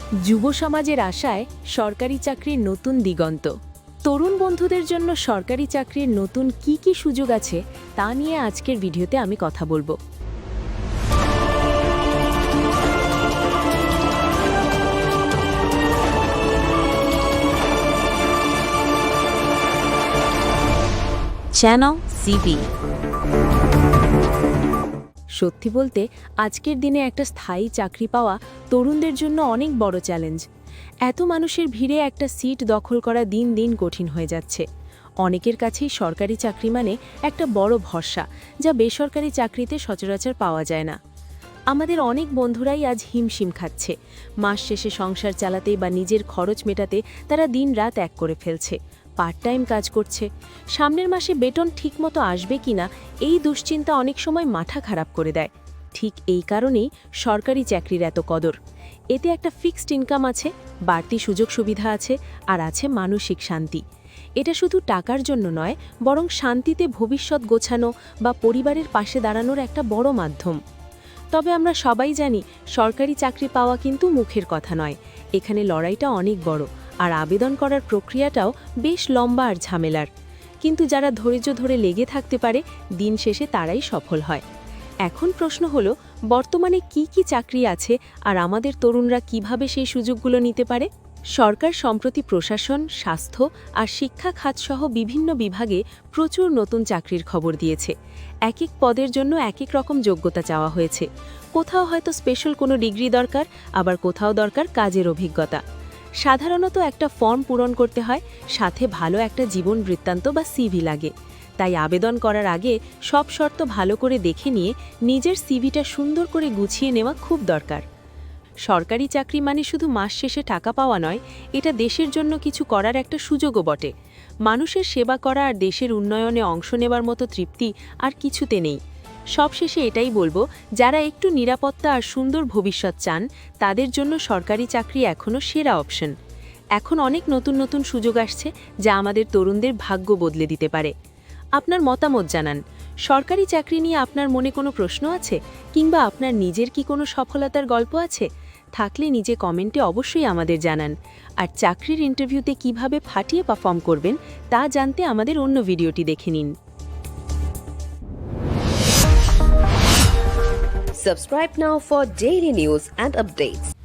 যুব সমাজের আশায় সরকারি চাকরির নতুন দিগন্ত। তরুণ বন্ধুদের জন্য সরকারি চাকরির নতুন কি কি সুযোগ আছে তা নিয়ে আজকের ভিডিওতে আমি কথা বলবো। Channel CB. সত্যি বলতে আজকের দিনে একটা স্থায়ী চাকরি পাওয়া তরুণদের জন্য অনেক বড় চ্যালেঞ্জ। এত মানুষের ভিড়ে একটা সিট দখল করা দিন দিন কঠিন হয়ে যাচ্ছে। অনেকের কাছেই সরকারি চাকরি মানে একটা বড় ভরসা, যা বেসরকারি চাকরিতে সচরাচর পাওয়া যায় না। আমাদের অনেক বন্ধুরাই আজ হিমশিম খাচ্ছে। মাস শেষে সংসার চালাতে বা নিজের খরচ মেটাতে তারা দিন রাত এক করে ফেলছে, পার্ট টাইম কাজ করছে। সামনের মাসে বেতন ঠিকমতো আসবে কিনা এই দুশ্চিন্তা অনেক সময় মাথা খারাপ করে দেয়। ঠিক এই কারণেই সরকারি চাকরির এত কদর। এতে একটা ফিক্সড ইনকাম আছে, বাড়তি সুযোগ সুবিধা আছে, আর আছে মানসিক শান্তি। এটা শুধু টাকার জন্য নয়, বরং শান্তিতে ভবিষ্যৎ গোছানো বা পরিবারের পাশে দাঁড়ানোর একটা বড় মাধ্যম। তবে আমরা সবাই জানি সরকারি চাকরি পাওয়া কিন্তু মুখের কথা নয়। এখানে লড়াইটা অনেক বড়, আর আবেদন করার প্রক্রিয়াটাও বেশ লম্বা আর ঝামেলার। কিন্তু যারা ধৈর্য ধরে লেগে থাকতে পারে, দিন শেষে তারাই সফল হয়। এখন প্রশ্ন হলো, বর্তমানে কি কি চাকরি আছে আর আমাদের তরুণরা কিভাবে সেই সুযোগগুলো নিতে পারে? সরকার সম্প্রতি প্রশাসন, স্বাস্থ্য আর শিক্ষা খাতসহ বিভিন্ন বিভাগে প্রচুর নতুন চাকরির খবর দিয়েছে। এক এক পদের জন্য এক এক রকম যোগ্যতা চাওয়া হয়েছে। কোথাও হয়তো স্পেশাল কোনো ডিগ্রি দরকার, আবার কোথাও দরকার কাজের অভিজ্ঞতা। সাধারণত একটা ফর্ম পূরণ করতে হয়, সাথে ভালো একটা জীবন বৃত্তান্ত বা সিভি লাগে। তাই আবেদন করার আগে সব শর্ত ভালো করে দেখে নিয়ে নিজের সিভিটা সুন্দর করে গুছিয়ে নেওয়া খুব দরকার। সরকারি চাকরি মানে শুধু মাস শেষে টাকা পাওয়া নয়, এটা দেশের জন্য কিছু করার একটা সুযোগও বটে। মানুষের সেবা করা আর দেশের উন্নয়নে অংশ নেবার মতো তৃপ্তি আর কিছুতে নেই। সবশেষে এটাই বলবো, যারা একটু নিরাপত্তা আর সুন্দর ভবিষ্যৎ চান, তাদের জন্য সরকারি চাকরি এখনও সেরা অপশন। এখন অনেক নতুন নতুন সুযোগ আসছে, যা আমাদের তরুণদের ভাগ্য বদলে দিতে পারে। আপনার মতামত জানান। সরকারি চাকরি নিয়ে আপনার মনে কোনো প্রশ্ন আছে, কিংবা আপনার নিজের কি কোনো সফলতার গল্প আছে? থাকলে নিজে কমেন্টে অবশ্যই আমাদের জানান। আর চাকরির ইন্টারভিউতে কিভাবে ফাটিয়ে পারফর্ম করবেন তা জানতে আমাদের অন্য ভিডিওটি দেখে নিন। Subscribe now for daily news and updates.